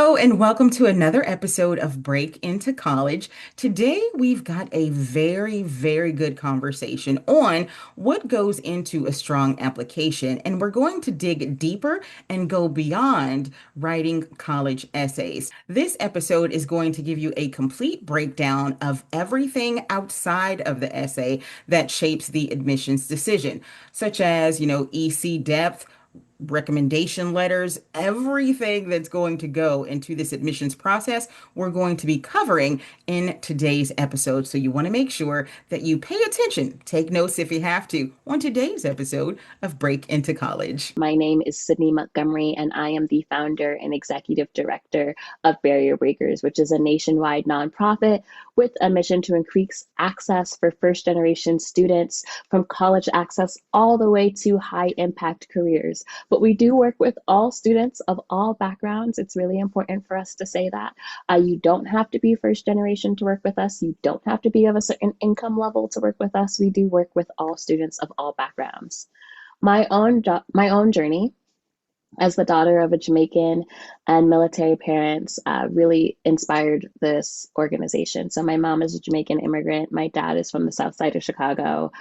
Hello, and welcome to another episode of Break into College. Today, we've got a very good conversation on what goes into a strong application, and we're going to dig deeper and go beyond writing college essays. This episode is going to give you a complete breakdown of everything outside of the essay that shapes the admissions decision, such as, EC depth, recommendation letters, everything that's going to go into this admissions process, we're going to be covering in today's episode. So you want to make sure that you pay attention, take notes if you have to, on today's episode of Break into College. My name is Sydney Montgomery, and I am the founder and executive director of Barrier Breakers, which is a nationwide nonprofit with a mission to increase access for first generation students from college access all the way to high impact careers. But we do work with all students of all backgrounds. It's really important for us to say that. You don't have to be first generation to work with us. You don't have to be of a certain income level to work with us. We do work with all students of all backgrounds. My own journey as the daughter of a Jamaican and military parents really inspired this organization. So my mom is a Jamaican immigrant. My dad is from the south side of Chicago.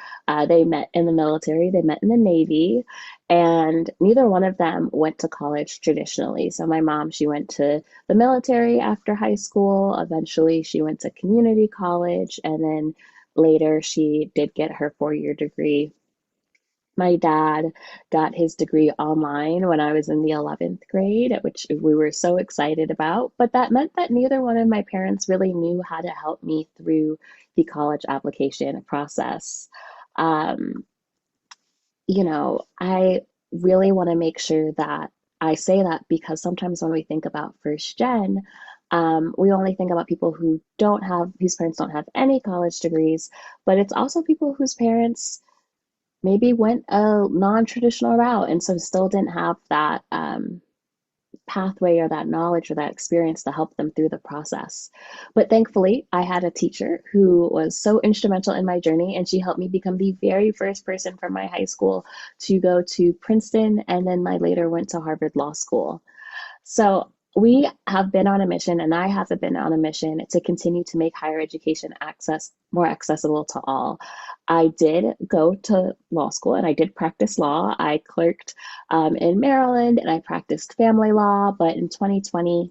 They met in the military, they met in the Navy, and neither one of them went to college traditionally. So my mom, she went to the military after high school. Eventually, she went to community college, and then later she did get her 4-year degree. My dad got his degree online when I was in the 11th grade, which we were so excited about. But that meant that neither one of my parents really knew how to help me through the college application process. Um, I really want to make sure that I say that because sometimes when we think about first gen, we only think about people whose parents don't have any college degrees, but it's also people whose parents maybe went a non-traditional route and so still didn't have that pathway or that knowledge or that experience to help them through the process. But thankfully, I had a teacher who was so instrumental in my journey, and she helped me become the very first person from my high school to go to Princeton, and then I later went to Harvard Law School. So we have been on a mission, and I have been on a mission to continue to make higher education access more accessible to all. I did go to law school and I did practice law. I clerked in Maryland and I practiced family law, but in 2020,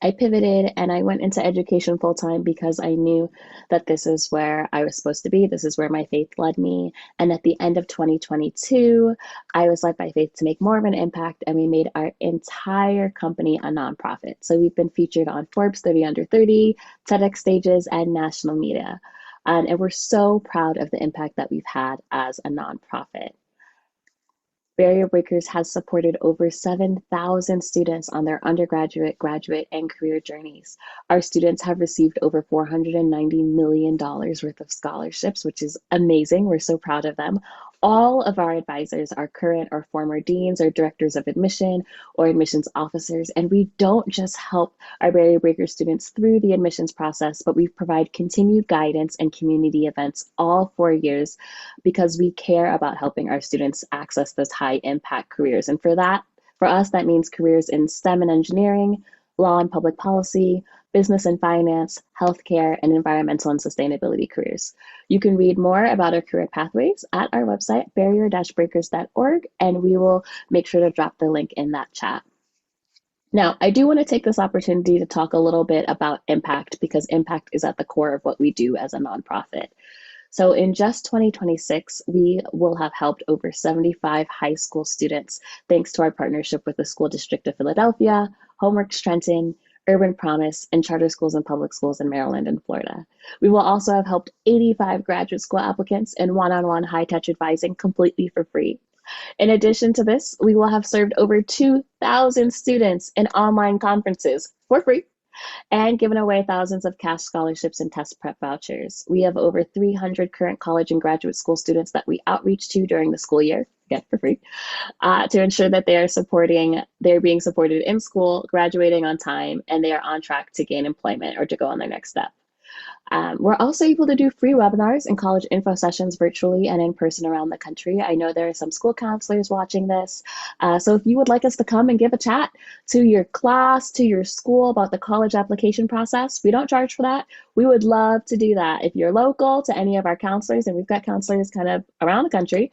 I pivoted and I went into education full time because I knew that this is where I was supposed to be. This is where my faith led me. And at the end of 2022, I was led by faith to make more of an impact, and we made our entire company a nonprofit. So we've been featured on Forbes 30 Under 30, TEDx stages, and national media. And we're so proud of the impact that we've had as a nonprofit. Barrier Breakers has supported over 7,000 students on their undergraduate, graduate, and career journeys. Our students have received over $490 million worth of scholarships, which is amazing. We're so proud of them. All of our advisors are current or former deans or directors of admission or admissions officers, and we don't just help our Barrier Breaker students through the admissions process, but we provide continued guidance and community events all 4 years because we care about helping our students access those high impact careers. And for us, that means careers in STEM and engineering, law and public policy, business and finance, healthcare, and environmental and sustainability careers. You can read more about our career pathways at our website, barrier-breakers.org, and we will make sure to drop the link in that chat. Now, I do want to take this opportunity to talk a little bit about impact because impact is at the core of what we do as a nonprofit. So in just 2026, we will have helped over 75 high school students thanks to our partnership with the School District of Philadelphia, Homeworks Trenton, Urban Promise, and charter schools and public schools in Maryland and Florida. We will also have helped 85 graduate school applicants in one-on-one high-touch advising completely for free. In addition to this, we will have served over 2,000 students in online conferences for free and given away thousands of cash scholarships and test prep vouchers. We have over 300 current college and graduate school students that we outreach to during the school year, again for free, to ensure that they're being supported in school, graduating on time, and they are on track to gain employment or to go on their next step. We're also able to do free webinars and college info sessions virtually and in person around the country. I know there are some school counselors watching this. So if you would like us to come and give a chat to your class, to your school about the college application process, we don't charge for that. We would love to do that. If you're local to any of our counselors, and we've got counselors kind of around the country,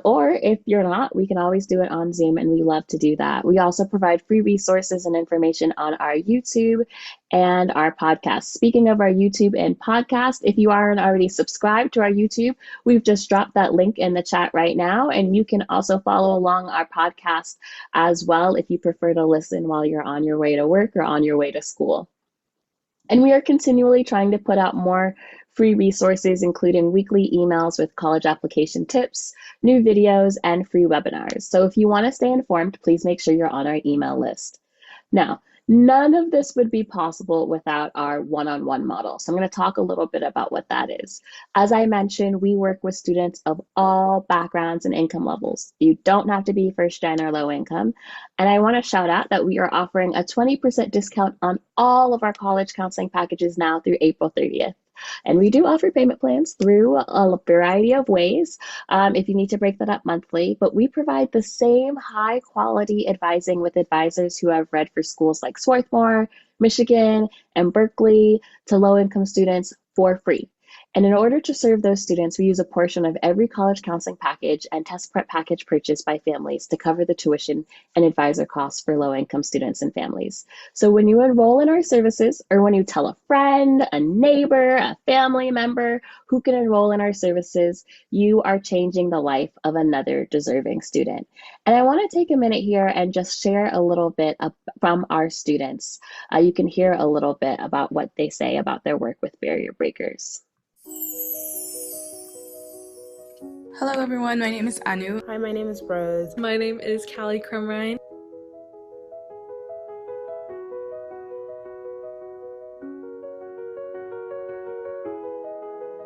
or if you're not, we can always do it on Zoom, and we love to do that. We also provide free resources and information on our YouTube and our podcast. Speaking of our YouTube and podcast, if you aren't already subscribed to our YouTube, we've just dropped that link in the chat right now, and you can also follow along our podcast as well if you prefer to listen while you're on your way to work or on your way to school. And we are continually trying to put out more free resources, including weekly emails with college application tips, new videos, and free webinars. So if you want to stay informed, please make sure you're on our email list. Now, none of this would be possible without our one-on-one model. So I'm going to talk a little bit about what that is. As I mentioned, we work with students of all backgrounds and income levels. You don't have to be first gen or low income. And I want to shout out that we are offering a 20% discount on all of our college counseling packages now through April 30th. And we do offer payment plans through a variety of ways if you need to break that up monthly, but we provide the same high quality advising with advisors who have read for schools like Swarthmore, Michigan, and Berkeley to low income students for free. And in order to serve those students, we use a portion of every college counseling package and test prep package purchased by families to cover the tuition and advisor costs for low-income students and families. So when you enroll in our services, or when you tell a friend, a neighbor, a family member who can enroll in our services, you are changing the life of another deserving student. And I want to take a minute here and just share a little bit from our students. You can hear a little bit about what they say about their work with Barrier Breakers. Hello everyone, my name is Anu. Hi, my name is Rose. My name is Callie Crumrine.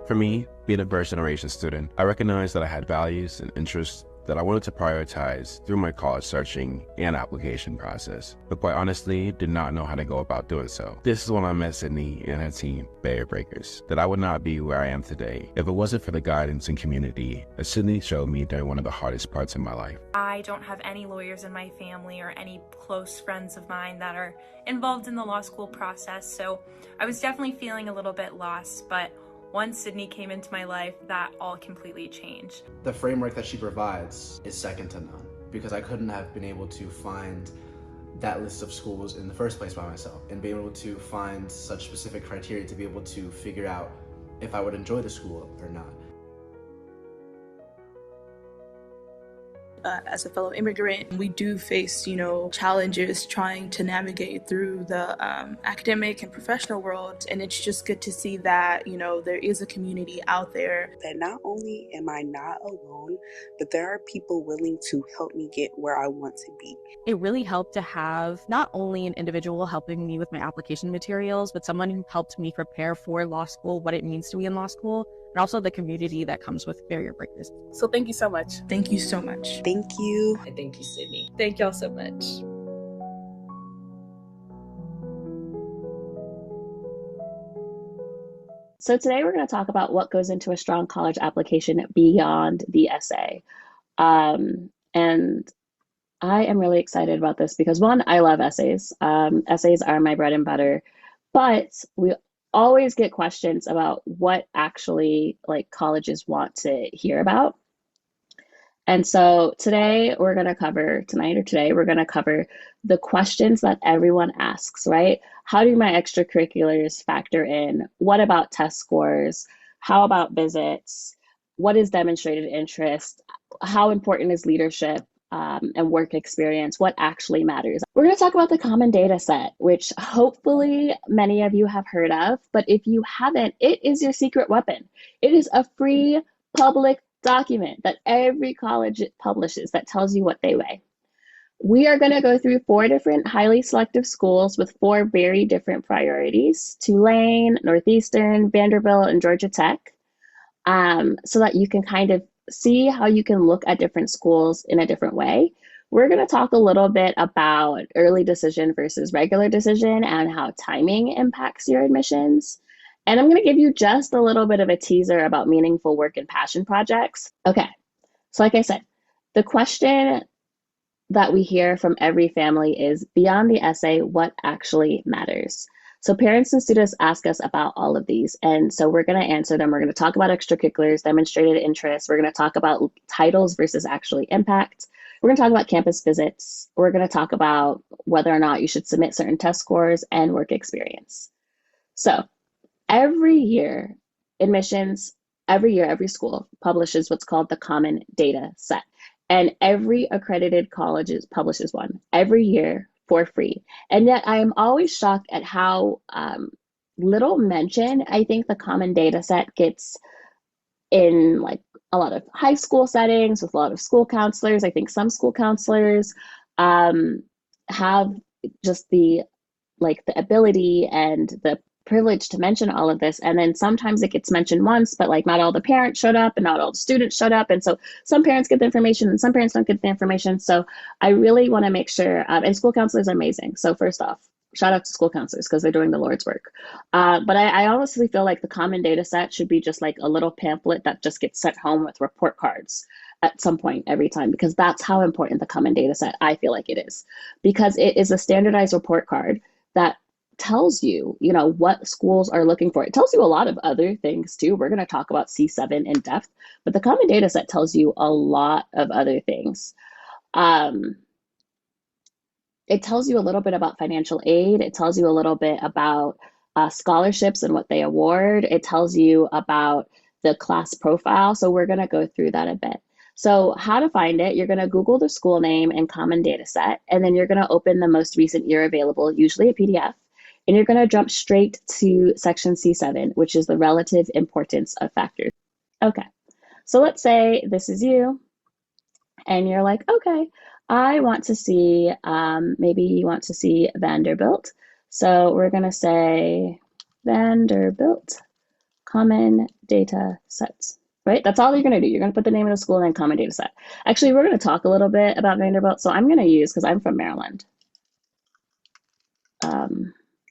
For me, being a first generation student, I recognized that I had values and interests that I wanted to prioritize through my college searching and application process, but quite honestly, did not know how to go about doing so. This is when I met Sydney and her team, Barrier Breakers, that I would not be where I am today if it wasn't for the guidance and community that Sydney showed me during one of the hardest parts in my life. I don't have any lawyers in my family or any close friends of mine that are involved in the law school process, so I was definitely feeling a little bit lost, but once Sydney came into my life, that all completely changed. The framework that she provides is second to none, because I couldn't have been able to find that list of schools in the first place by myself, and be able to find such specific criteria to be able to figure out if I would enjoy the school or not. As a fellow immigrant, we do face, challenges trying to navigate through the academic and professional world. And it's just good to see that, there is a community out there. That not only am I not alone, but there are people willing to help me get where I want to be. It really helped to have not only an individual helping me with my application materials, but someone who helped me prepare for law school, what it means to be in law school, and also the community that comes with Barrier Breakers. So thank you so much. Thank you so much. Thank you. And thank you, Sydney. Thank y'all so much. So today we're going to talk about what goes into a strong college application beyond the essay. And I am really excited about this because, one, I love essays. Essays are my bread and butter, but we always get questions about what actually colleges want to hear about. And so today we're going to cover the questions that everyone asks, right? How do my extracurriculars factor in? What about test scores? How about visits? What is demonstrated interest? How important is leadership and work experience? What actually matters? We're going to talk about the Common Data Set, which hopefully many of you have heard of, but if you haven't, it is your secret weapon. It is a free public document that every college publishes that tells you what they weigh. We are going to go through 4 different highly selective schools with 4 very different priorities: Tulane, Northeastern, Vanderbilt, and Georgia Tech, so that you can kind of see how you can look at different schools in a different way. We're going to talk a little bit about early decision versus regular decision and how timing impacts your admissions. And I'm going to give you just a little bit of a teaser about meaningful work and passion projects. Okay, so like I said, the question that we hear from every family is, beyond the essay, what actually matters? So parents and students ask us about all of these. And so we're going to answer them. We're going to talk about extracurriculars, demonstrated interest. We're going to talk about titles versus actually impact. We're going to talk about campus visits. We're going to talk about whether or not you should submit certain test scores and work experience. So every year, admissions, every year, every school publishes what's called the Common Data Set. And every accredited college publishes one every year for free. And yet I am always shocked at how little mention I think the Common Data Set gets in like a lot of high school settings with a lot of school counselors. I think some school counselors have just the ability and the privilege to mention all of this, and then sometimes it gets mentioned once, but like not all the parents showed up and not all the students showed up, and so some parents get the information and some parents don't get the information. So I really want to make sure, and school counselors are amazing, so first off, shout out to school counselors because they're doing the Lord's work. But I honestly feel like the Common Data Set should be just like a little pamphlet that just gets sent home with report cards at some point every time, because that's how important the Common Data Set I feel like it is, because it is a standardized report card that tells you, what schools are looking for. It tells you a lot of other things too. We're going to talk about C7 in depth, but the Common Data Set tells you a lot of other things. It tells you a little bit about financial aid. It tells you a little bit about scholarships and what they award. It tells you about the class profile. So we're going to go through that a bit. So how to find it, you're going to Google the school name and Common Data Set, and then you're going to open the most recent year available, usually a PDF. And you're going to jump straight to section C7, which is the relative importance of factors. Okay, so let's say this is you, and you're like, okay, I want to see, maybe you want to see Vanderbilt. So we're going to say Vanderbilt Common Data Sets, right? That's all you're going to do. You're going to put the name of the school and then Common Data Set. Actually, we're going to talk a little bit about Vanderbilt. So I'm going to use, because I'm from Maryland.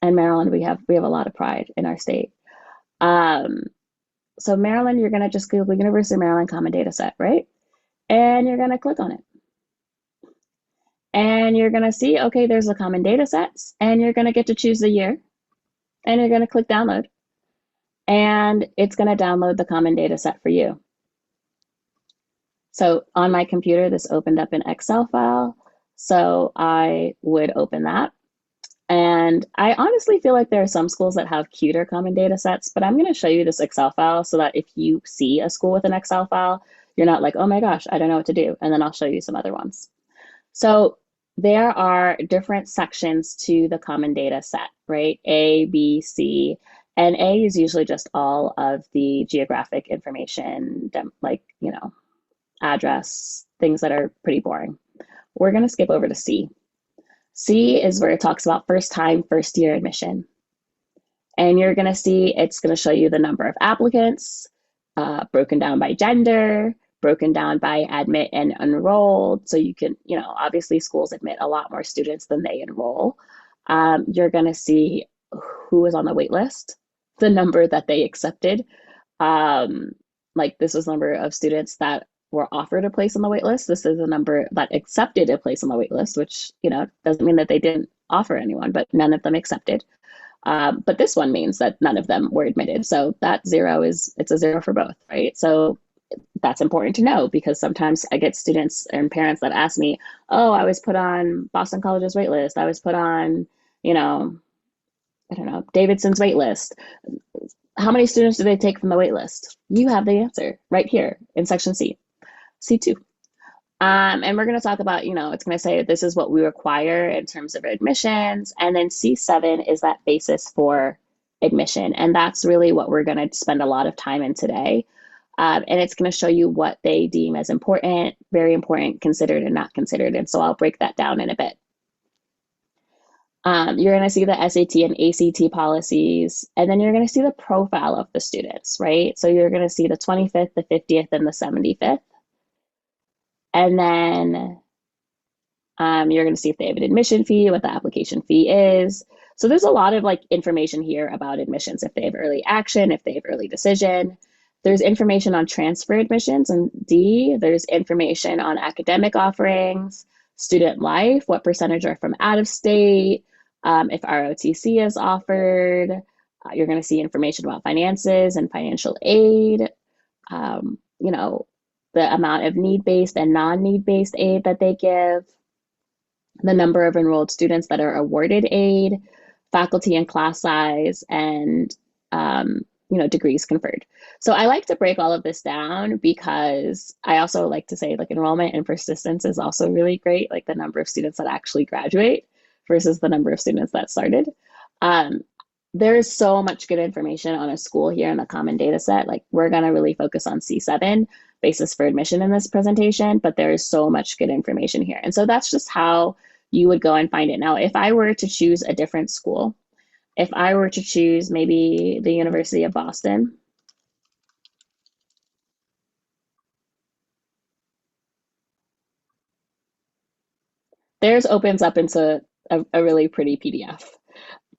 And Maryland, we have a lot of pride in our state. So Maryland, you're going to just Google University of Maryland Common Data Set, right? And you're going to click on it. And you're going to see, okay, there's the Common Data Sets, and you're going to get to choose the year. And you're going to click download. And it's going to download the Common Data Set for you. So on my computer, this opened up an Excel file. So I would open that. And I honestly feel like there are some schools that have cuter Common Data Sets, but I'm going to show you this Excel file so that if you see a school with an Excel file, you're not like, oh my gosh, I don't know what to do. And then I'll show you some other ones. So there are different sections to the Common Data Set, right? A, B, C, and A is usually just all of the geographic information, like, address, things that are pretty boring. We're going to skip over to C. C is where it talks about first time, first year admission. And you're going to see it's going to show you the number of applicants, broken down by gender, broken down by admit and enrolled. So you can, obviously schools admit a lot more students than they enroll. You're going to see who is on the wait list, the number that they accepted. Like this is the number of students that were offered a place on the wait list. This is the number that accepted a place on the wait list, which, doesn't mean that they didn't offer anyone, but none of them accepted. But this one means that none of them were admitted. So that zero it's a zero for both, right? So that's important to know because sometimes I get students and parents that ask me, oh, I was put on Boston College's wait list. I was put on, Davidson's wait list. How many students do they take from the wait list? You have the answer right here in section C. C2. And we're going to talk about, it's going to say this is what we require in terms of admissions. And then C7 is that basis for admission. And that's really what we're going to spend a lot of time in today. And it's going to show you what they deem as important, very important, considered and not considered. And so I'll break that down in a bit. You're going to see the SAT and ACT policies, and then you're going to see the profile of the students, right? So you're going to see the 25th, the 50th, and the 75th. And then you're going to see if they have an admission fee, what the application fee is. So there's a lot of like information here about admissions, if they have early action, if they have early decision. There's information on transfer admissions and D. There's information on academic offerings, student life, what percentage are from out of state, if ROTC is offered. You're going to see information about finances and financial aid, you know, the amount of need-based and non-need-based aid that they give, the number of enrolled students that are awarded aid, faculty and class size, and degrees conferred. So I like to break all of this down because I also like to say like enrollment and persistence is also really great, like the number of students that actually graduate versus the number of students that started. There's so much good information on a school here in the common data set. Like we're going to really focus on C7, basis for admission, in this presentation, but there is so much good information here. And so that's just how you would go and find it. Now, if I were to choose a different school, if I were to choose maybe the University of Boston, theirs opens up into a really pretty PDF.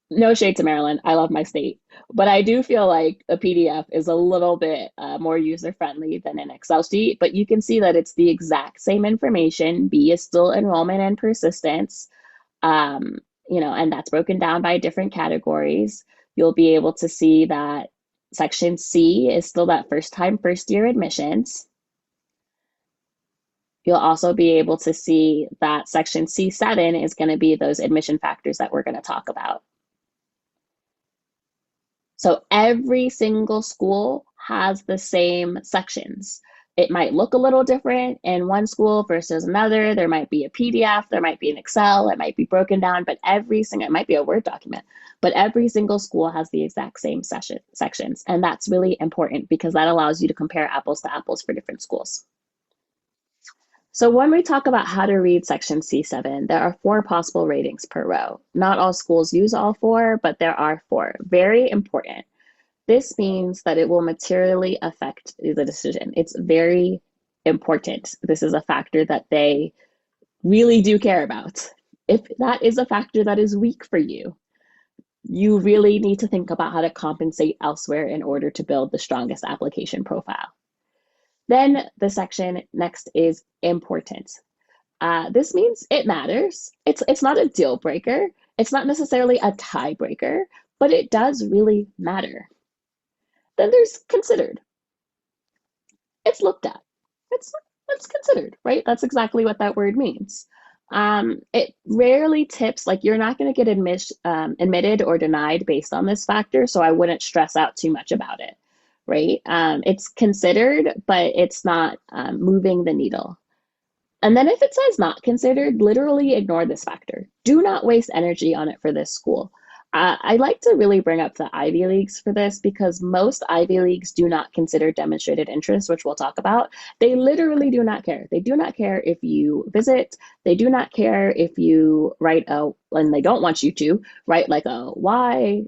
No shade to Maryland, I love my state, but I do feel like a PDF is a little bit more user-friendly than an Excel sheet, but you can see that it's the exact same information. B is still enrollment and persistence, and that's broken down by different categories. You'll be able to see that section C is still that first year admissions. You'll also be able to see that section C7 is going to be those admission factors that we're going to talk about. So every single school has the same sections. It might look a little different in one school versus another. There might be a PDF, there might be an Excel, it might be broken down, but it might be a Word document, but every single school has the exact same sections. And that's really important because that allows you to compare apples to apples for different schools. So when we talk about how to read section C7, there are 4 possible ratings per row. Not all schools use all 4, but there are 4. Very important. This means that it will materially affect the decision. It's very important. This is a factor that they really do care about. If that is a factor that is weak for you, you really need to think about how to compensate elsewhere in order to build the strongest application profile. Then the section next is important. This means it matters. It's not a deal breaker. It's not necessarily a tiebreaker, but it does really matter. Then there's considered. It's looked at. It's considered, right? That's exactly what that word means. It rarely tips, like you're not going to get admitted or denied based on this factor, so I wouldn't stress out too much about it. Right? It's considered, but it's not moving the needle. And then if it says not considered, literally ignore this factor. Do not waste energy on it for this school. I like to really bring up the Ivy Leagues for this because most Ivy Leagues do not consider demonstrated interest, which we'll talk about. They literally do not care. They do not care if you visit. They do not care if you and they don't want you to, write like a why,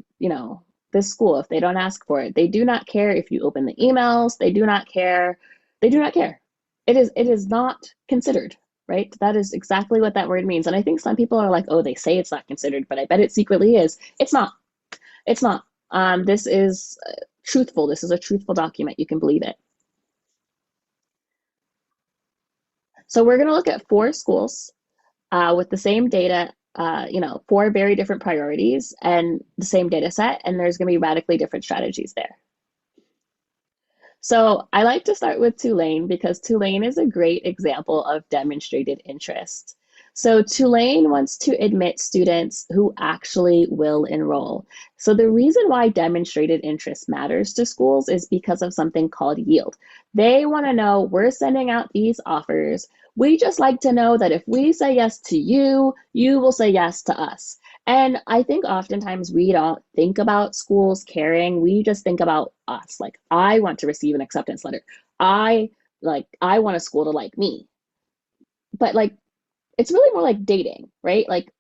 this school, if they don't ask for it. They do not care if you open the emails. They do not care. They do not care. It is not considered, right? That is exactly what that word means. And I think some people are like, oh, they say it's not considered, but I bet it secretly is. It's not. It's not. This is truthful. This is a truthful document. You can believe it. So we're going to look at 4 schools with the same data, 4 very different priorities and the same data set, and there's going to be radically different strategies there. So I like to start with Tulane because Tulane is a great example of demonstrated interest. So Tulane wants to admit students who actually will enroll. So the reason why demonstrated interest matters to schools is because of something called yield. They want to know, we're sending out these offers. We just like to know that if we say yes to you, you will say yes to us. And I think oftentimes we don't think about schools caring. We just think about us. Like, I want to receive an acceptance letter. I want a school to like me. But it's really more like dating, right? Like,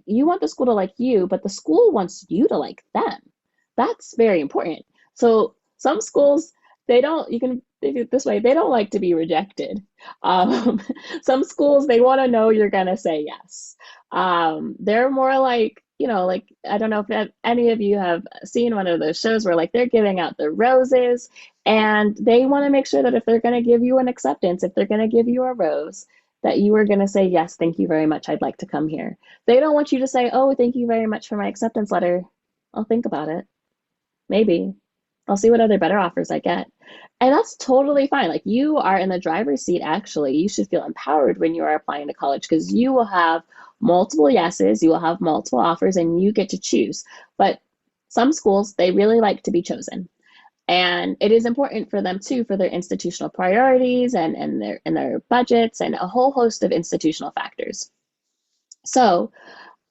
you want the school to like you, but the school wants you to like them. That's very important. So some schools, they do it this way, they don't like to be rejected. Some schools, they want to know you're going to say yes. They're more like, like I don't know if any of you have seen one of those shows where like they're giving out the roses, and they want to make sure that if they're going to give you an acceptance, if they're going to give you a rose, that you are going to say, yes, thank you very much. I'd like to come here. They don't want you to say, oh, thank you very much for my acceptance letter. I'll think about it. Maybe. I'll see what other better offers I get. And that's totally fine. Like you are in the driver's seat, actually. You should feel empowered when you are applying to college because you will have multiple yeses, you will have multiple offers, and you get to choose. But some schools, they really like to be chosen. And it is important for them too, for their institutional priorities and their budgets and a whole host of institutional factors. So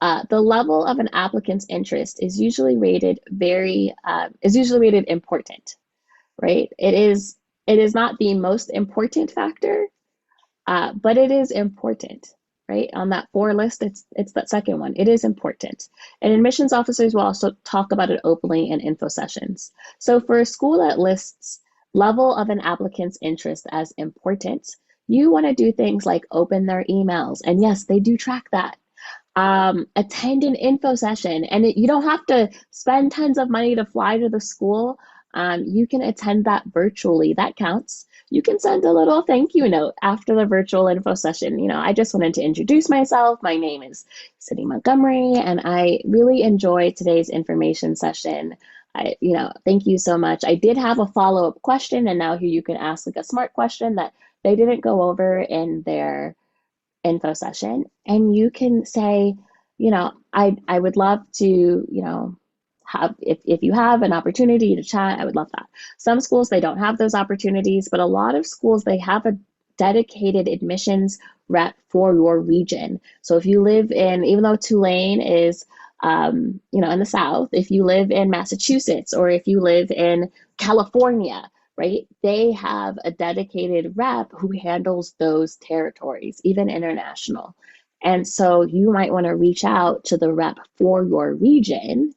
the level of an applicant's interest is usually rated important, right? It is not the most important factor, but it is important, right? On that 4 list, it's that second one. It is important. And admissions officers will also talk about it openly in info sessions. So for a school that lists level of an applicant's interest as important, you want to do things like open their emails. And yes, they do track that. Attend an info session, and you don't have to spend tons of money to fly to the school. You can attend that virtually. That counts. You can send a little thank you note after the virtual info session. I just wanted to introduce myself. My name is Sydney Montgomery, and I really enjoyed today's information session. Thank you so much. I did have a follow-up question, and now here you can ask like a smart question that they didn't go over in their info session, and you can say, I would love to, have, if you have an opportunity to chat, I would love that. Some schools, they don't have those opportunities, but a lot of schools, they have a dedicated admissions rep for your region. So if you live in, even though Tulane is, in the South, if you live in Massachusetts or if you live in California, right, they have a dedicated rep who handles those territories, even international. And so you might want to reach out to the rep for your region.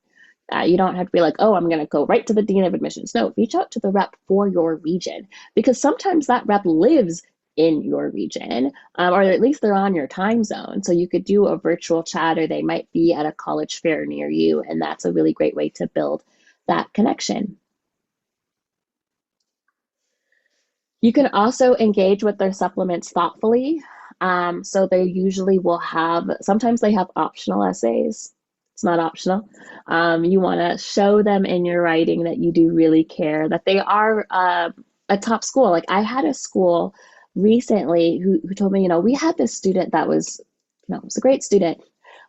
You don't have to be like, oh, I'm going to go right to the dean of admissions. No, reach out to the rep for your region, because sometimes that rep lives in your region, or at least they're on your time zone. So you could do a virtual chat, or they might be at a college fair near you. And that's a really great way to build that connection. You can also engage with their supplements thoughtfully. So they usually will have, sometimes they have optional essays. It's not optional. You want to show them in your writing that you do really care, that they are a top school. Like I had a school recently who told me, we had this student that was, was a great student,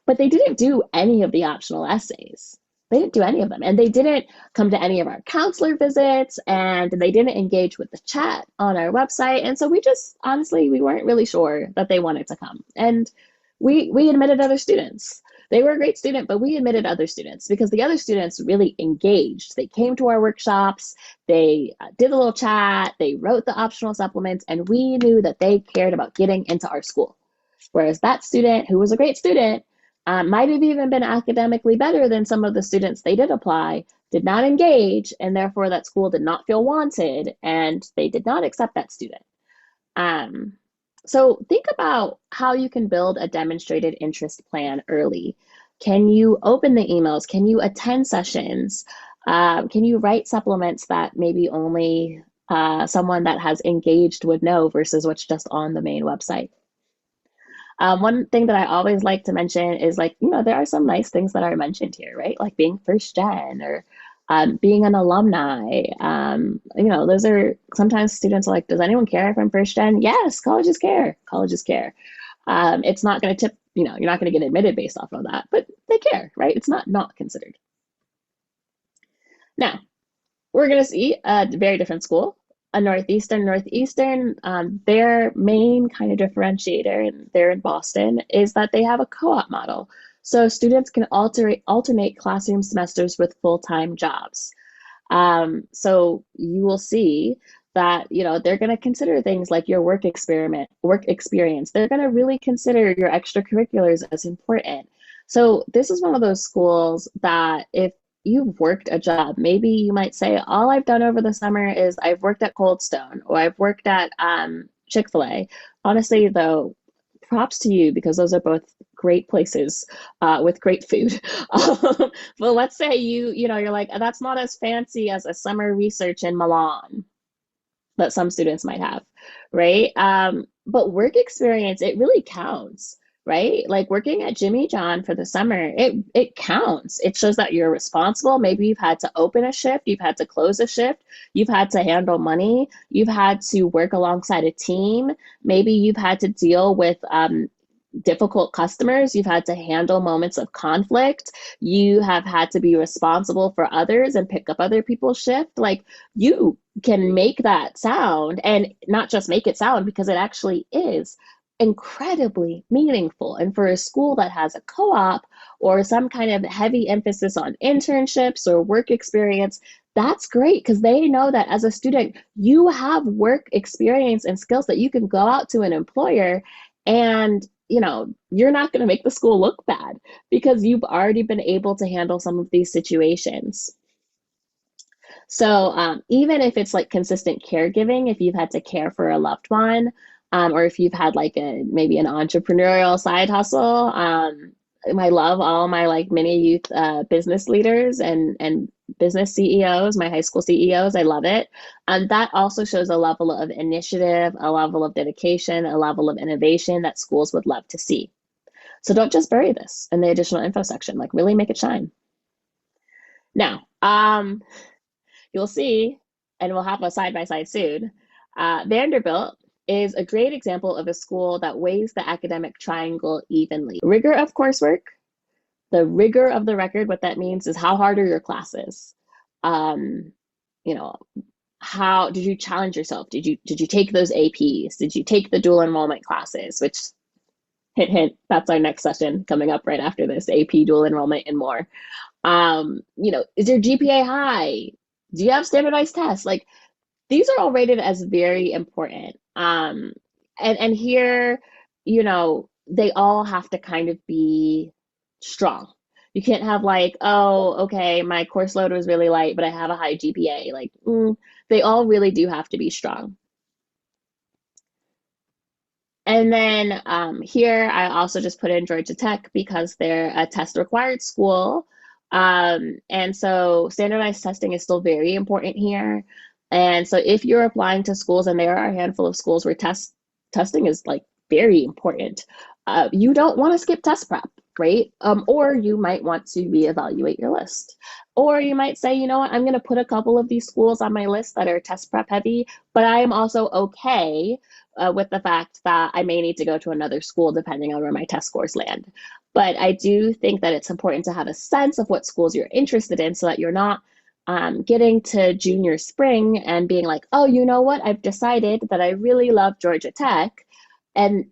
but they didn't do any of the optional essays. They didn't do any of them, and they didn't come to any of our counselor visits, and they didn't engage with the chat on our website. And so we just, honestly, we weren't really sure that they wanted to come. And we admitted other students. They were a great student, but we admitted other students because the other students really engaged. They came to our workshops, they did a little chat, they wrote the optional supplements, and we knew that they cared about getting into our school. Whereas that student, who was a great student, might have even been academically better than some of the students they did apply, did not engage, and therefore that school did not feel wanted, and they did not accept that student. So think about how you can build a demonstrated interest plan early. Can you open the emails? Can you attend sessions? Can you write supplements that maybe only someone that has engaged would know versus what's just on the main website? One thing that I always like to mention is there are some nice things that are mentioned here, right? Like being first gen or being an alumni. Those are sometimes students are like, does anyone care if I'm first gen? Yes, colleges care. Colleges care. It's not going to tip, you're not going to get admitted based off of that, but they care, right? It's not considered. Now, we're going to see a very different school. A Northeastern, their main kind of differentiator, and they're in Boston, is that they have a co-op model. So students can alternate classroom semesters with full-time jobs. So you will see that, they're going to consider things like your work experience. They're going to really consider your extracurriculars as important. So this is one of those schools that if you've worked a job, maybe you might say, all I've done over the summer is I've worked at Cold Stone or I've worked at Chick-fil-A. Honestly, though, props to you because those are both great places with great food. But let's say you're like, that's not as fancy as a summer research in Milan that some students might have, right? But work experience, it really counts, right? Like working at Jimmy John for the summer, it counts. It shows that you're responsible. Maybe you've had to open a shift, you've had to close a shift, you've had to handle money, you've had to work alongside a team. Maybe you've had to deal with difficult customers, you've had to handle moments of conflict, you have had to be responsible for others and pick up other people's shift. Like you can make that sound, and not just make it sound, because it actually is incredibly meaningful. And for a school that has a co-op or some kind of heavy emphasis on internships or work experience, that's great, because they know that as a student, you have work experience and skills that you can go out to an employer, and you're not going to make the school look bad because you've already been able to handle some of these situations. So even if it's like consistent caregiving, if you've had to care for a loved one, or if you've had like maybe an entrepreneurial side hustle, I love all my like mini youth business leaders and business CEOs, my high school CEOs. I love it. And that also shows a level of initiative, a level of dedication, a level of innovation that schools would love to see. So don't just bury this in the additional info section, like really make it shine. Now, you'll see, and we'll have a side-by-side soon, Vanderbilt is a great example of a school that weighs the academic triangle evenly. Rigor of coursework, the rigor of the record, what that means is how hard are your classes? How did you challenge yourself? Did you take those APs? Did you take the dual enrollment classes? Which, hint, hint, that's our next session coming up right after this, AP, dual enrollment, and more. Is your GPA high? Do you have standardized tests? Like, these are all rated as very important. And here, they all have to kind of be strong. You can't have like, oh, okay, my course load was really light, but I have a high GPA. Like, they all really do have to be strong. And then here, I also just put in Georgia Tech because they're a test required school. And so standardized testing is still very important here. And so if you're applying to schools, and there are a handful of schools where testing is like very important, you don't want to skip test prep, right? Or you might want to reevaluate your list. Or you might say, you know what, I'm going to put a couple of these schools on my list that are test prep heavy, but I am also okay with the fact that I may need to go to another school depending on where my test scores land. But I do think that it's important to have a sense of what schools you're interested in so that you're not getting to junior spring and being like, oh, you know what, I've decided that I really love Georgia Tech, and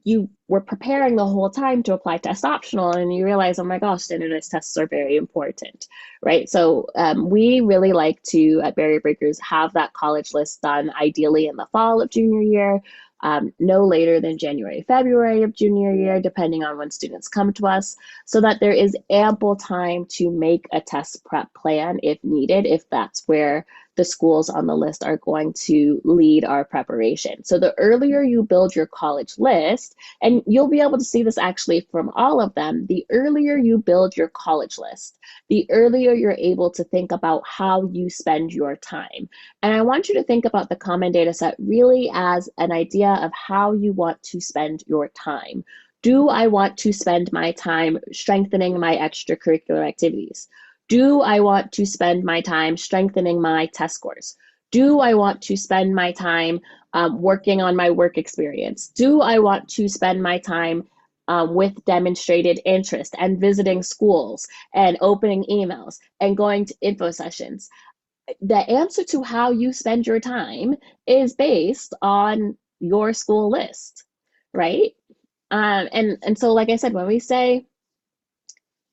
you were preparing the whole time to apply test optional, and you realize, oh my gosh, standardized tests are very important, right? So we really like to, at Barrier Breakers, have that college list done ideally in the fall of junior year, no later than January, February of junior year, depending on when students come to us, so that there is ample time to make a test prep plan if needed, if that's where the schools on the list are going to lead our preparation. So the earlier you build your college list, and you'll be able to see this actually from all of them, the earlier you build your college list, the earlier you're able to think about how you spend your time. And I want you to think about the Common Data Set really as an idea of how you want to spend your time. Do I want to spend my time strengthening my extracurricular activities? Do I want to spend my time strengthening my test scores? Do I want to spend my time working on my work experience? Do I want to spend my time with demonstrated interest and visiting schools and opening emails and going to info sessions? The answer to how you spend your time is based on your school list, right? And so, like I said, when we say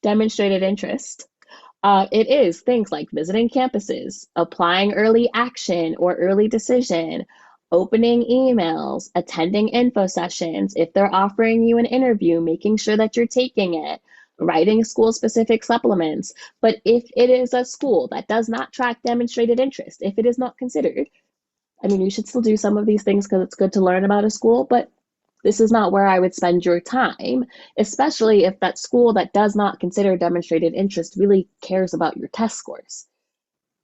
demonstrated interest, it is things like visiting campuses, applying early action or early decision, opening emails, attending info sessions. If they're offering you an interview, making sure that you're taking it, writing school-specific supplements. But if it is a school that does not track demonstrated interest, if it is not considered, I mean, you should still do some of these things because it's good to learn about a school, but This is not where I would spend your time, especially if that school that does not consider demonstrated interest really cares about your test scores.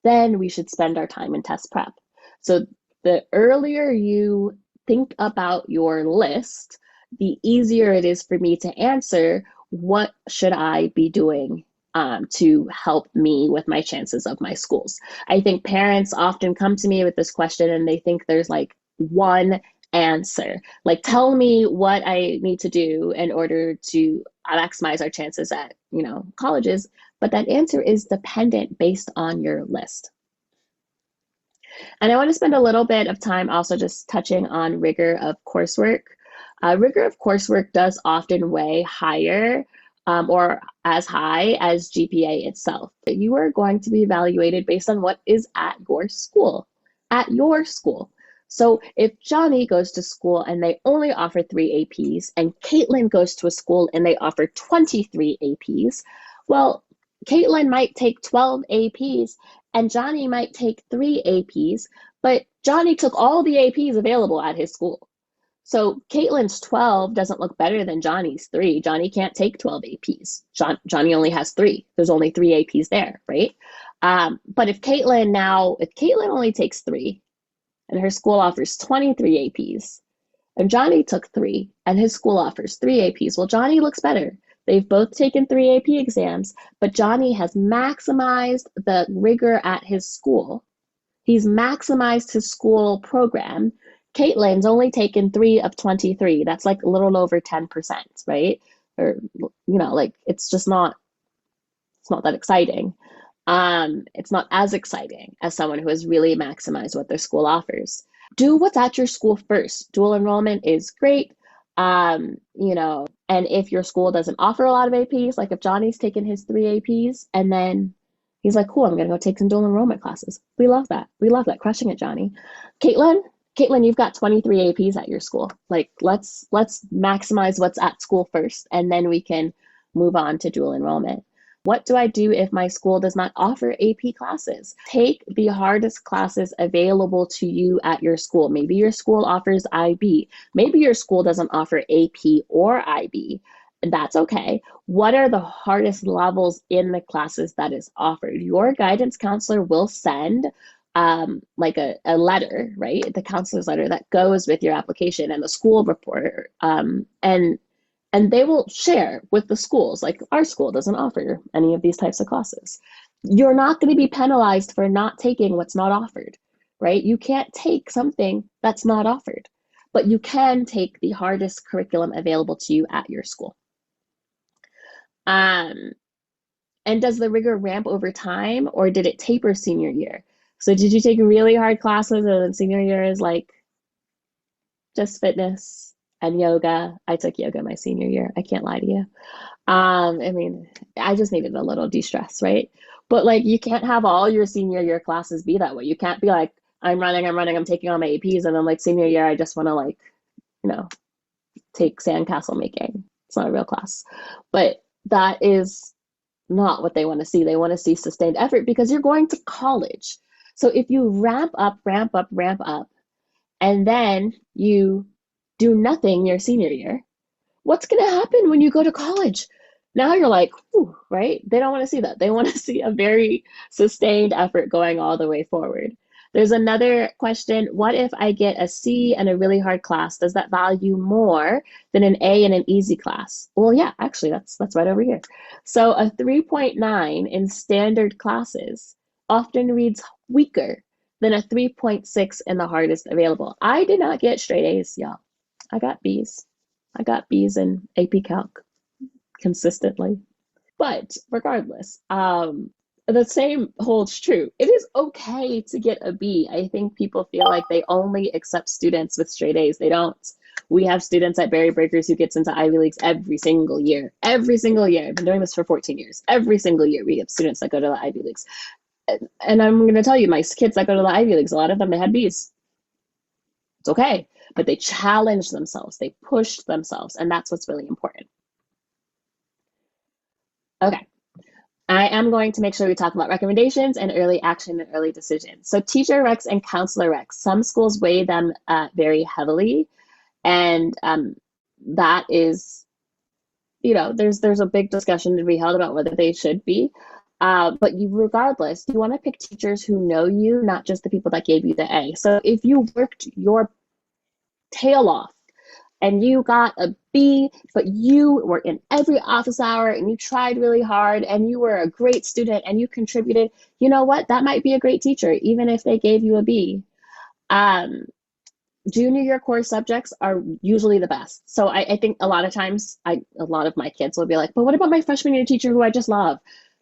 Then we should spend our time in test prep. So the earlier you think about your list, the easier it is for me to answer, what should I be doing to help me with my chances of my schools? I think parents often come to me with this question and they think there's like one answer. Like, tell me what I need to do in order to maximize our chances at, colleges. But that answer is dependent based on your list. And I want to spend a little bit of time also just touching on rigor of coursework. Rigor of coursework does often weigh higher or as high as GPA itself. You are going to be evaluated based on what is at your school. So if Johnny goes to school and they only offer 3 APs, and Caitlin goes to a school and they offer 23 APs, well, Caitlin might take 12 APs and Johnny might take 3 APs, but Johnny took all the APs available at his school. So Caitlin's 12 doesn't look better than Johnny's 3. Johnny can't take 12 APs. Johnny only has 3. There's only 3 APs there, right? But if Caitlin only takes 3 and her school offers 23 APs, and Johnny took 3 and his school offers 3 APs, well, Johnny looks better. They've both taken 3 AP exams, but Johnny has maximized the rigor at his school. He's maximized his school program. Caitlin's only taken 3 of 23. That's like a little over 10%, right? Or, it's just not, it's not that exciting. It's not as exciting as someone who has really maximized what their school offers. Do what's at your school first. Dual enrollment is great. And if your school doesn't offer a lot of APs, like if Johnny's taken his 3 APs and then he's like, cool, I'm going to go take some dual enrollment classes. We love that. Crushing it, Johnny. Caitlin, you've got 23 APs at your school. Like, let's maximize what's at school first, and then we can move on to dual enrollment. What do I do if my school does not offer AP classes? Take the hardest classes available to you at your school. Maybe your school offers IB. Maybe your school doesn't offer AP or IB. That's okay. What are the hardest levels in the classes that is offered? Your guidance counselor will send like a letter, right? The counselor's letter that goes with your application and the school report. And they will share with the schools, like our school doesn't offer any of these types of classes. You're not going to be penalized for not taking what's not offered, right? You can't take something that's not offered, but you can take the hardest curriculum available to you at your school. And does the rigor ramp over time, or did it taper senior year? So did you take really hard classes and then senior year is like just fitness and yoga? I took yoga my senior year. I can't lie to you. I just needed a little de-stress, right? But like, you can't have all your senior year classes be that way. You can't be like, I'm taking all my APs, and then like senior year, I just want to take sandcastle making. It's not a real class. But that is not what they want to see. They want to see sustained effort because you're going to college. So if you ramp up, and then you do nothing your senior year, what's going to happen when you go to college? Now you're like, whew, right? They don't want to see that. They want to see a very sustained effort going all the way forward. There's another question. What if I get a C and a really hard class? Does that value more than an A and an easy class? Well, yeah, actually, that's right over here. So a 3.9 in standard classes often reads weaker than a 3.6 in the hardest available. I did not get straight A's, y'all. I got B's. I got B's in AP Calc consistently. But regardless, the same holds true. It is okay to get a B. I think people feel like they only accept students with straight A's. They don't. We have students at Berry Breakers who gets into Ivy Leagues every single year. Every single year. I've been doing this for 14 years. Every single year we have students that go to the Ivy Leagues. And I'm going to tell you, my kids that go to the Ivy Leagues, a lot of them, they had B's. It's okay. But they challenged themselves. They pushed themselves. And that's what's really important. Okay. I am going to make sure we talk about recommendations and early action and early decisions. So teacher recs and counselor recs, some schools weigh them very heavily. And that is, there's a big discussion to be held about whether they should be. But regardless, you want to pick teachers who know you, not just the people that gave you the A. So if you worked your tail off and you got a B, but you were in every office hour and you tried really hard and you were a great student and you contributed, you know what? That might be a great teacher, even if they gave you a B. Junior year core subjects are usually the best. So I think a lot of times, a lot of my kids will be like, but what about my freshman year teacher who I just love?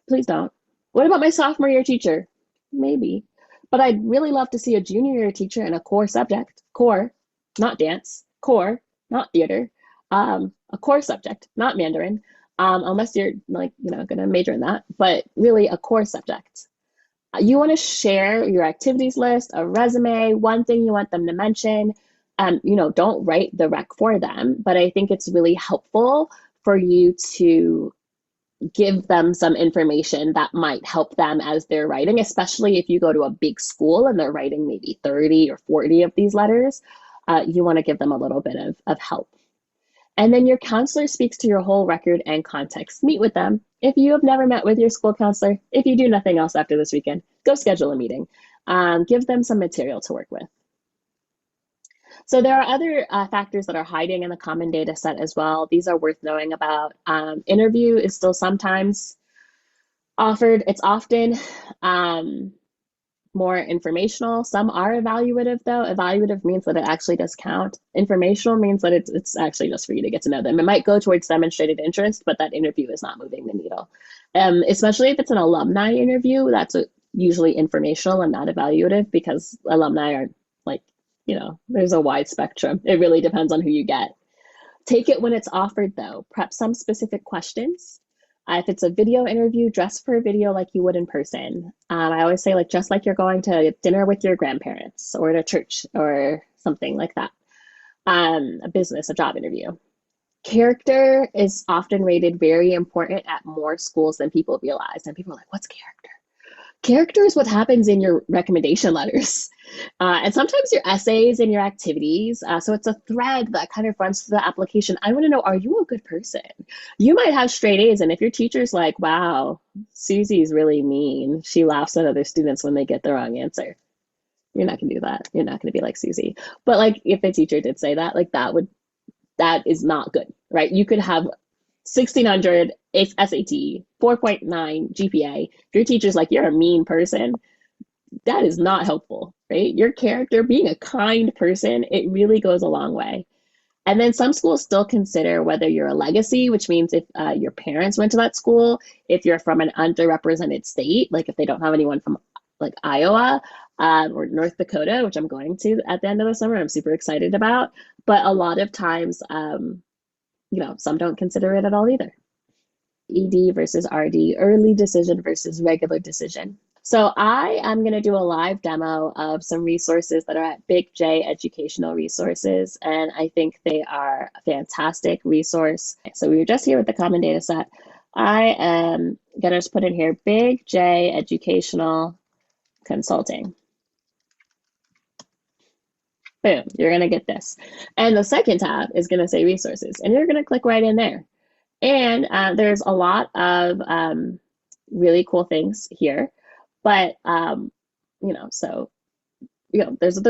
Please don't. What about my sophomore year teacher? Maybe. But I'd really love to see a junior year teacher in a core subject, core, not dance, core, not theater, a core subject, not Mandarin, unless you're like, going to major in that, but really a core subject. You want to share your activities list, a resume, one thing you want them to mention. Don't write the rec for them, but I think it's really helpful for you to give them some information that might help them as they're writing, especially if you go to a big school and they're writing maybe 30 or 40 of these letters. You want to give them a little bit of help. And then your counselor speaks to your whole record and context. Meet with them. If you have never met with your school counselor, if you do nothing else after this weekend, go schedule a meeting. Give them some material to work with. So there are other factors that are hiding in the common data set as well. These are worth knowing about. Interview is still sometimes offered. It's often more informational. Some are evaluative though. Evaluative means that it actually does count. Informational means that it's actually just for you to get to know them. It might go towards demonstrated interest, but that interview is not moving the needle. Especially if it's an alumni interview, that's usually informational and not evaluative, because alumni are there's a wide spectrum. It really depends on who you get. Take it when it's offered though. Prep some specific questions. If it's a video interview, dress for a video like you would in person. I always say just like you're going to dinner with your grandparents or to church or something like that. A business, a job interview. Character is often rated very important at more schools than people realize. And people are like, what's character? Character is what happens in your recommendation letters. And sometimes your essays and your activities. So it's a thread that kind of runs through the application. I want to know, are you a good person? You might have straight A's, and if your teacher's like, wow, Susie's really mean, she laughs at other students when they get the wrong answer, you're not going to do that. You're not going to be like Susie. But if the teacher did say that, that is not good, right? You could have 1,600 SAT, 4.9 GPA. If your teacher's like, you're a mean person, that is not helpful, right? Your character, being a kind person, it really goes a long way. And then some schools still consider whether you're a legacy, which means if your parents went to that school, if you're from an underrepresented state, like if they don't have anyone from Iowa or North Dakota, which I'm going to at the end of the summer, I'm super excited about. But a lot of times, some don't consider it at all either. ED versus RD, early decision versus regular decision. So I am going to do a live demo of some resources that are at Big J Educational Resources, and I think they are a fantastic resource. So we were just here with the common data set. I am going to just put in here Big J Educational Consulting. Boom, you're going to get this. And the second tab is going to say resources, and you're going to click right in there. And there's a lot of really cool things here. But, there's a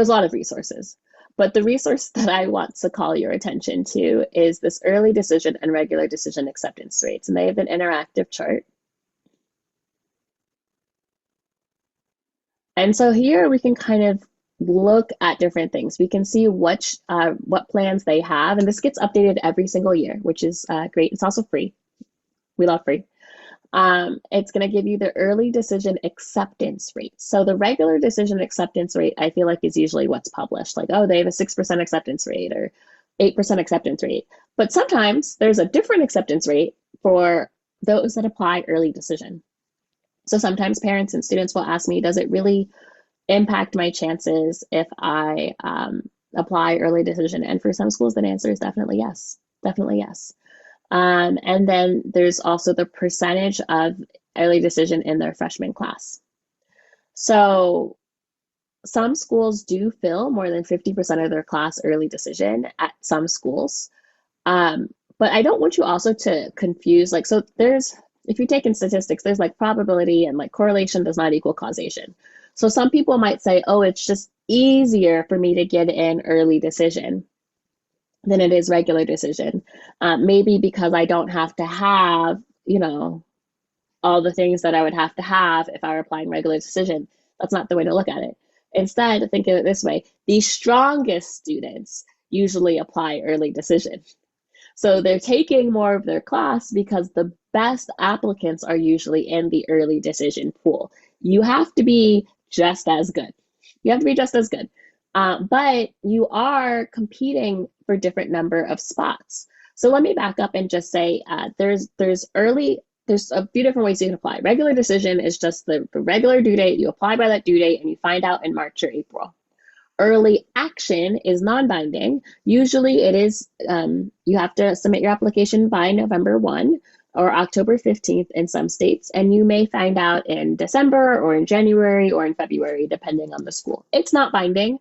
lot of resources. But the resource that I want to call your attention to is this early decision and regular decision acceptance rates. And they have an interactive chart. And so here we can kind of look at different things. We can see what plans they have. And this gets updated every single year, which is great. It's also free. We love free. It's going to give you the early decision acceptance rate. So the regular decision acceptance rate, I feel like, is usually what's published. They have a 6% acceptance rate or 8% acceptance rate. But sometimes there's a different acceptance rate for those that apply early decision. So sometimes parents and students will ask me, does it really impact my chances if I apply early decision? And for some schools, the answer is definitely yes. Definitely yes. And then there's also the percentage of early decision in their freshman class. So some schools do fill more than 50% of their class early decision at some schools. Um, but I don't want you also to confuse, like, so there's, if you take in statistics, there's like probability and like correlation does not equal causation. So some people might say, oh, it's just easier for me to get in early decision than it is regular decision. Maybe because I don't have to have, all the things that I would have to have if I were applying regular decision. That's not the way to look at it. Instead, think of it this way: the strongest students usually apply early decision. So they're taking more of their class because the best applicants are usually in the early decision pool. You have to be just as good. You have to be just as good. But you are competing for different number of spots. So let me back up and just say there's a few different ways you can apply. Regular decision is just the regular due date. You apply by that due date and you find out in March or April. Early action is non-binding. Usually it is, you have to submit your application by November 1 or October 15th in some states, and you may find out in December or in January or in February, depending on the school. It's not binding.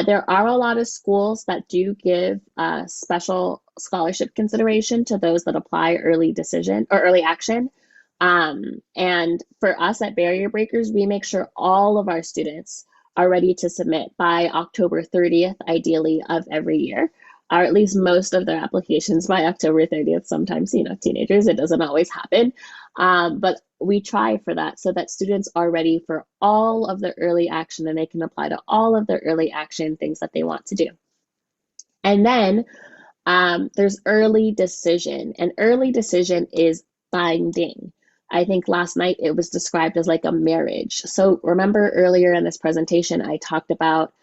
There are a lot of schools that do give special scholarship consideration to those that apply early decision or early action. And for us at Barrier Breakers, we make sure all of our students are ready to submit by October 30th, ideally, of every year, or at least most of their applications by October 30th. Sometimes, teenagers, it doesn't always happen. But we try for that so that students are ready for all of the early action and they can apply to all of the early action things that they want to do. And then there's early decision, and early decision is binding. I think last night it was described as like a marriage. So remember earlier in this presentation, I talked about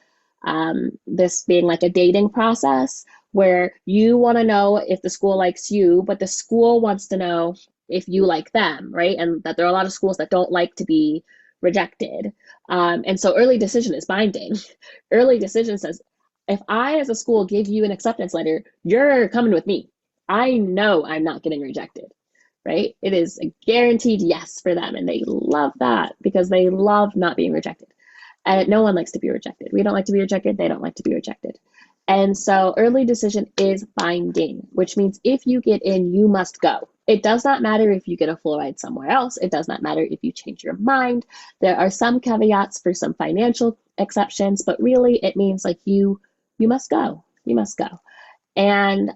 this being like a dating process where you want to know if the school likes you, but the school wants to know if you like them, right? And that there are a lot of schools that don't like to be rejected. And so early decision is binding. Early decision says, if I as a school give you an acceptance letter, you're coming with me. I know I'm not getting rejected. Right? It is a guaranteed yes for them. And they love that because they love not being rejected. And no one likes to be rejected. We don't like to be rejected. They don't like to be rejected. And so early decision is binding, which means if you get in, you must go. It does not matter if you get a full ride somewhere else. It does not matter if you change your mind. There are some caveats for some financial exceptions, but really it means like you must go. You must go. And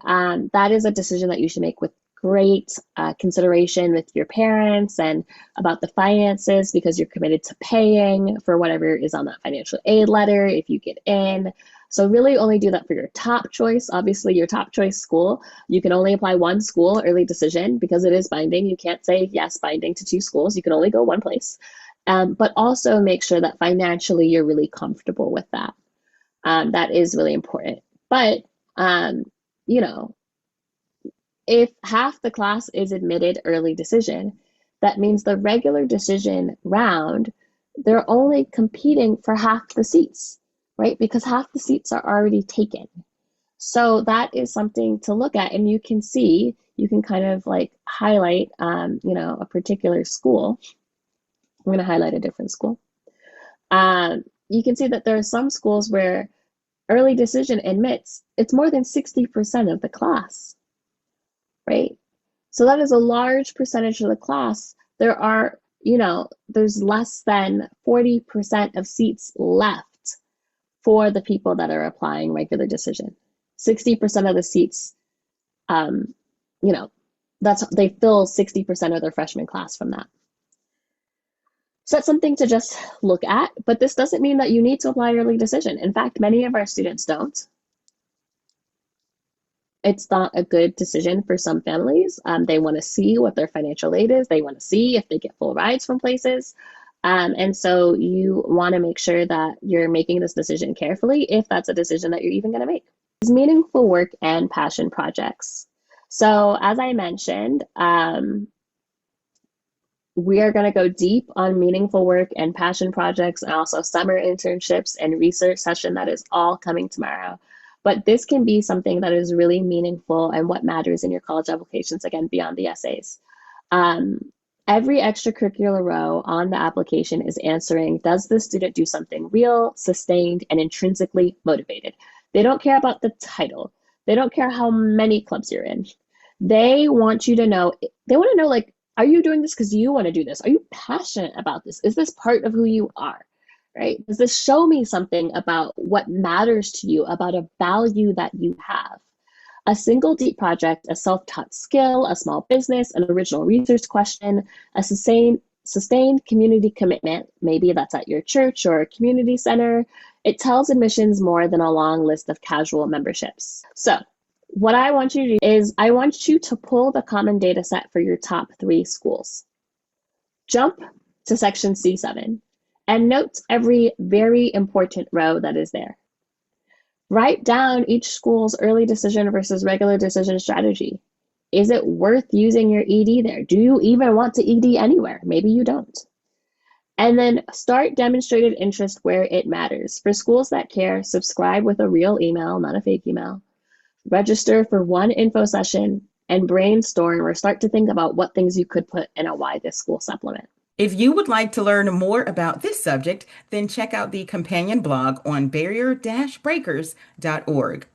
that is a decision that you should make with great consideration with your parents and about the finances, because you're committed to paying for whatever is on that financial aid letter if you get in. So really only do that for your top choice. Obviously your top choice school, you can only apply one school early decision because it is binding. You can't say yes binding to two schools. You can only go one place. But also make sure that financially you're really comfortable with that. That is really important. But if half the class is admitted early decision, that means the regular decision round, they're only competing for half the seats, right? Because half the seats are already taken. So that is something to look at. And you can see, you can kind of like highlight, a particular school. I'm going to highlight a different school. You can see that there are some schools where early decision admits it's more than 60% of the class. Right? So that is a large percentage of the class. There are, there's less than 40% of seats left for the people that are applying regular decision. 60% of the seats, they fill 60% of their freshman class from that. So that's something to just look at, but this doesn't mean that you need to apply early decision. In fact, many of our students don't. It's not a good decision for some families. They want to see what their financial aid is. They want to see if they get full rides from places. And so you want to make sure that you're making this decision carefully if that's a decision that you're even going to make. Meaningful work and passion projects. So as I mentioned, we are going to go deep on meaningful work and passion projects and also summer internships and research session that is all coming tomorrow. But this can be something that is really meaningful and what matters in your college applications, again, beyond the essays. Every extracurricular row on the application is answering, does the student do something real, sustained, and intrinsically motivated? They don't care about the title. They don't care how many clubs you're in. They want you to know, they want to know, like, are you doing this because you want to do this? Are you passionate about this? Is this part of who you are? Right? Does this show me something about what matters to you, about a value that you have? A single deep project, a self-taught skill, a small business, an original research question, a sustained community commitment, maybe that's at your church or a community center. It tells admissions more than a long list of casual memberships. So what I want you to do is I want you to pull the common data set for your top 3 schools. Jump to section C7 and note every very important row that is there. Write down each school's early decision versus regular decision strategy. Is it worth using your ED there? Do you even want to ED anywhere? Maybe you don't. And then start demonstrated interest where it matters. For schools that care, subscribe with a real email, not a fake email. Register for one info session and brainstorm or start to think about what things you could put in a Why This School supplement. If you would like to learn more about this subject, then check out the companion blog on barrier-breakers.org.